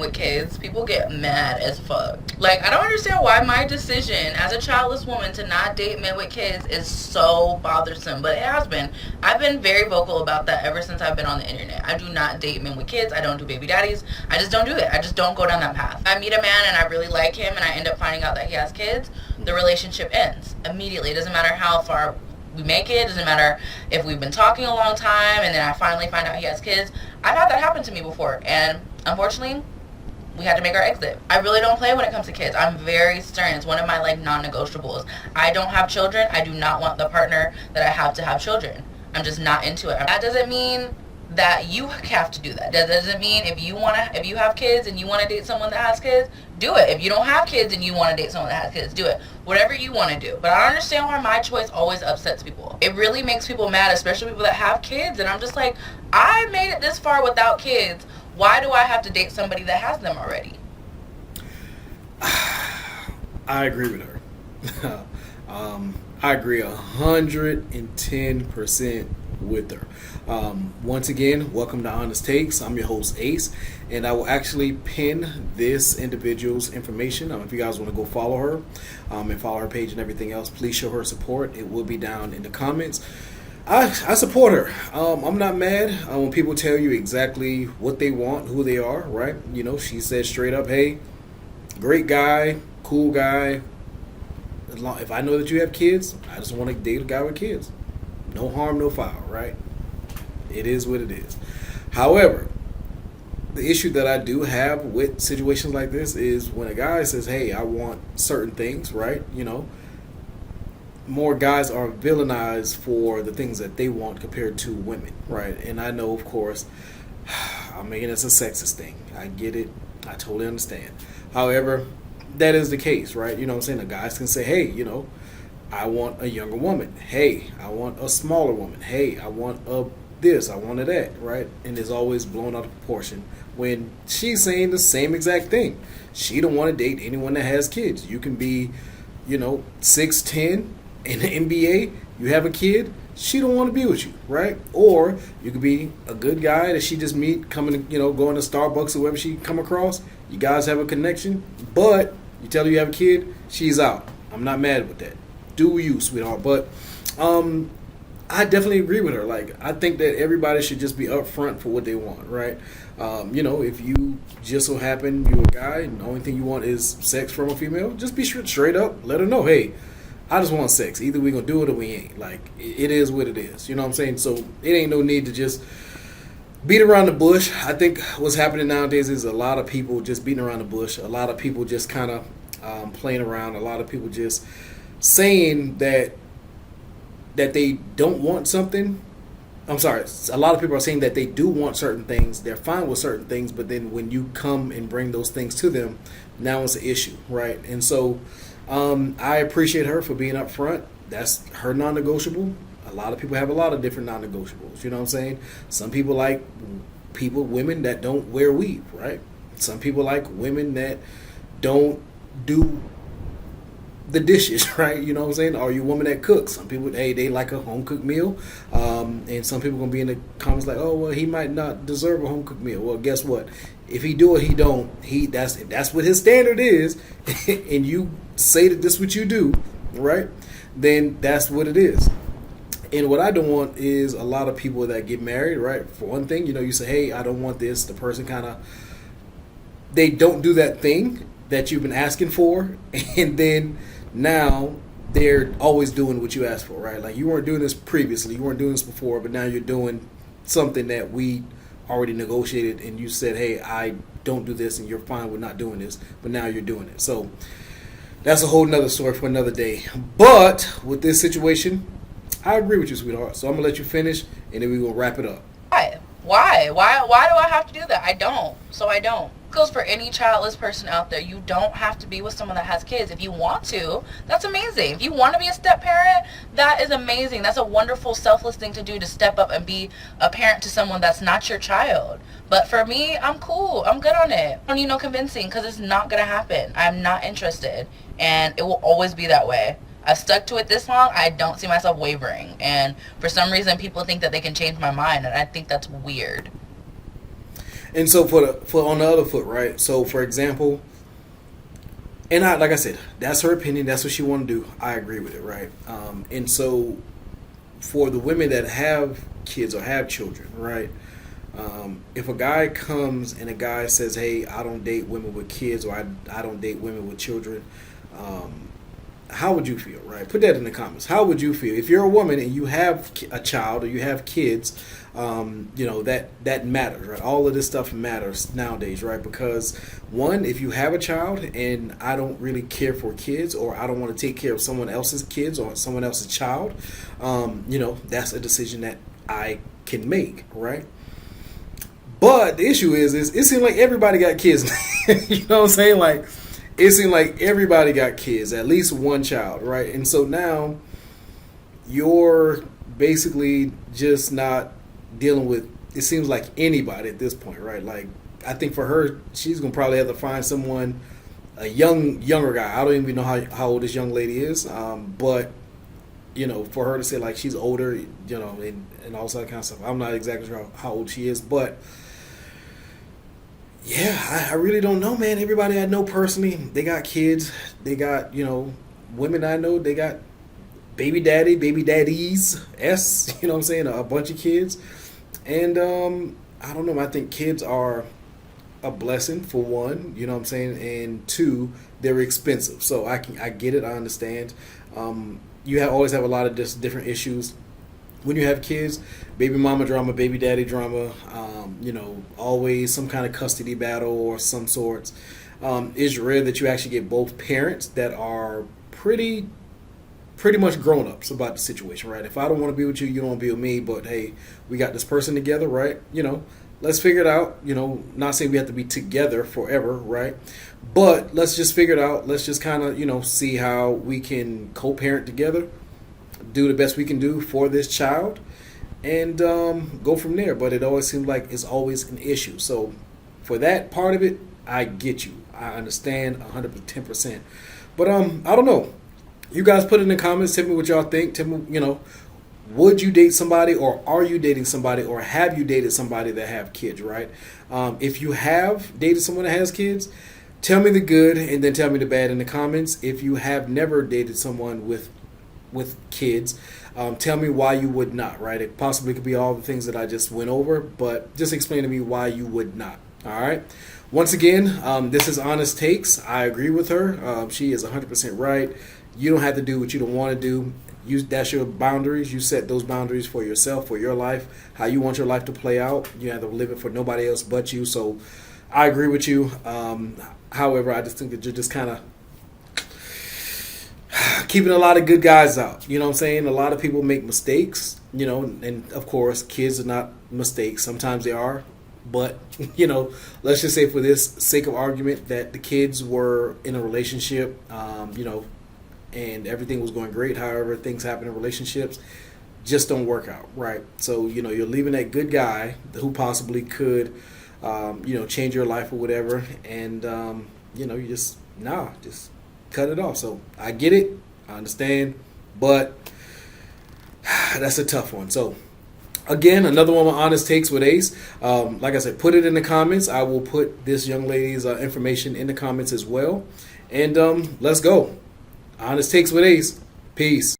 with kids, people get mad as fuck. Like, I don't understand why my decision as a childless woman to not date men with kids is so bothersome, but it has been. I've been very vocal about that ever since I've been on the internet. I do not date men with kids. I don't do baby daddies. I just don't do it. I just don't go down that path. I meet a man and I really like him and I end up finding out that he has kids. The relationship ends immediately. It doesn't matter how far we make it. Doesn't matter if we've been talking a long time and then I finally find out he has kids. I've had that happen to me before, and unfortunately we had to make our exit. I really don't play when it comes to kids. I'm very stern. It's one of my like non-negotiables. I don't have children. I do not want the partner that I have to have children. I'm just not into it. That doesn't mean that you have to do that. That doesn't mean if you have kids and you want to date someone that has kids, do it. If you don't have kids and you want to date someone that has kids, do it. Whatever you want to do. But I don't understand why my choice always upsets people. It really makes people mad, especially people that have kids. And I'm just like, I made it this far without kids. Why do I have to date somebody that has them already? I agree with her. I agree 110% with her. Once again, welcome to Honest Takes. I'm your host Ace, and I will actually pin this individual's information. If you guys want to go follow her and follow her page and everything else, please show her support. It will be down in the comments. I support her. I'm not mad when people tell you exactly what they want, who they are, right? You know, she said straight up, hey, great guy, cool guy. If I know that you have kids, I just want to date a guy with kids. No harm, no foul, right? It is what it is. However, the issue that I do have with situations like this is when a guy says, hey, I want certain things, right? You know, more guys are villainized for the things that they want compared to women, right? And I know, of course, I mean, it's a sexist thing. I get it. I totally understand. However, that is the case, right? You know what I'm saying? The guys can say, hey, you know, I want a younger woman. Hey, I want a smaller woman. Hey, I want a this, I want a that, right? And it's always blown out of proportion when she's saying the same exact thing. She don't want to date anyone that has kids. You can be, you know, 6'10", in the NBA, you have a kid, she don't want to be with you, right? Or you could be a good guy that she just meet, coming, you know, going to Starbucks or wherever she come across. You guys have a connection, but you tell her you have a kid, she's out. I'm not mad with that. Do you, sweetheart? But I definitely agree with her. Like, I think that everybody should just be upfront for what they want, right? You know, if you just so happen you're a guy and the only thing you want is sex from a female, just be straight up. Let her know, hey, I just want sex. Either we gonna do it or we ain't. Like, it is what it is. You know what I'm saying? So it ain't no need to just beat around the bush. I think what's happening nowadays is a lot of people just beating around the bush. A lot of people just kind of playing around. A lot of people just saying that they don't want something. I'm sorry. A lot of people are saying that they do want certain things. They're fine with certain things, but then when you come and bring those things to them, now it's an issue, right? And so I appreciate her for being upfront. That's her non-negotiable. A lot of people have a lot of different non-negotiables. You know what I'm saying? Some people like women that don't wear weave, right? Some people like women that don't do the dishes, right? You know what I'm saying? Or you a woman that cooks. Some people, hey, they like a home cooked meal. And some people gonna be in the comments like, oh, well, he might not deserve a home cooked meal. Well, guess what? If he do it, he don't. If that's what his standard is, and you say that this is what you do, right? Then that's what it is. And what I don't want is a lot of people that get married, right? For one thing, you know, you say, hey, I don't want this. The person kind of, they don't do that thing that you've been asking for, and then now they're always doing what you asked for, right? Like, you weren't doing this previously, you weren't doing this before, but now you're doing something that we already negotiated, and you said, hey, I don't do this, and you're fine with not doing this, but now you're doing it. So that's a whole nother story for another day. But with this situation, I agree with you, sweetheart. So I'm gonna let you finish, and then we're gonna wrap it up. Why do I have to do that? I don't. So I don't. Goes for any childless person out there. You don't have to be with someone that has kids. If you want to, that's amazing. If you want to be a step parent, that is amazing. That's a wonderful, selfless thing to do, to step up and be a parent to someone that's not your child. But for me, I'm cool. I'm good on it. I don't need no convincing, because it's not going to happen. I'm not interested. And it will always be that way. I've stuck to it this long. I don't see myself wavering. And for some reason, people think that they can change my mind, and I think that's weird. And so for on the other foot, right? So for example, and I like I said, that's her opinion. That's what she want to do. I agree with it, right? And so for the women that have kids or have children, right? If a guy comes and a guy says, "Hey, I don't date women with kids," or I don't date women with children," how would you feel, right? Put that in the comments. How would you feel if you're a woman and you have a child or you have kids? That matters, right? All of this stuff matters nowadays, right? Because one, if you have a child and I don't really care for kids, or I don't want to take care of someone else's kids or someone else's child, that's a decision that I can make, right? But the issue is it seems like everybody got kids. You know what I'm saying? Like, it seems like everybody got kids, at least one child, right? And so now you're basically just not dealing with, it seems like, anybody at this point, right? Like, I think for her, she's gonna probably have to find someone, a younger guy. I don't even know how old this young lady is, but for her to say like she's older, and all that kind of stuff. I'm not exactly sure how old she is, but yeah, I really don't know, man. Everybody I know personally, they got kids. They got, women I know, they got baby daddies, you know what I'm saying, a bunch of kids. And I don't know, I think kids are a blessing, for one, you know what I'm saying, and two, they're expensive. So I get it, I understand. You always have a lot of just different issues when you have kids. Baby mama drama, baby daddy drama, always some kind of custody battle or some sorts. It's rare that you actually get both parents that are pretty much grown-ups about the situation, right? If I don't want to be with you, you don't want to be with me, but hey, we got this person together, right? Let's figure it out. Not saying we have to be together forever, right? But let's just figure it out. Let's just kind of, see how we can co-parent together, do the best we can do for this child, and go from there. But it always seems like it's always an issue. So for that part of it, I get you. I understand 110%. But I don't know. You guys put it in the comments. Tell me what y'all think. Tell me, would you date somebody, or are you dating somebody, or have you dated somebody that have kids, right? If you have dated someone that has kids, tell me the good and then tell me the bad in the comments. If you have never dated someone with kids, tell me why you would not, right? It possibly could be all the things that I just went over, but just explain to me why you would not. All right. Once again, this is Honest Takes. I agree with her. She is 100% right. You don't have to do what you don't want to do. That's your boundaries. You set those boundaries for yourself, for your life, how you want your life to play out. You have to live it for nobody else but you. So I agree with you. However, I just think that you're just kind of keeping a lot of good guys out. You know what I'm saying? A lot of people make mistakes, and of course, kids are not mistakes. Sometimes they are. But, let's just say for this sake of argument that the kids were in a relationship, and everything was going great. However, things happen in relationships, just don't work out, right? So, you're leaving that good guy who possibly could, change your life or whatever. And, you just cut it off. So I get it. I understand. But that's a tough one. So, again, another one with Honest Takes with Ace. Like I said, put it in the comments. I will put this young lady's information in the comments as well. And let's go. Honest Takes with Ace. Peace.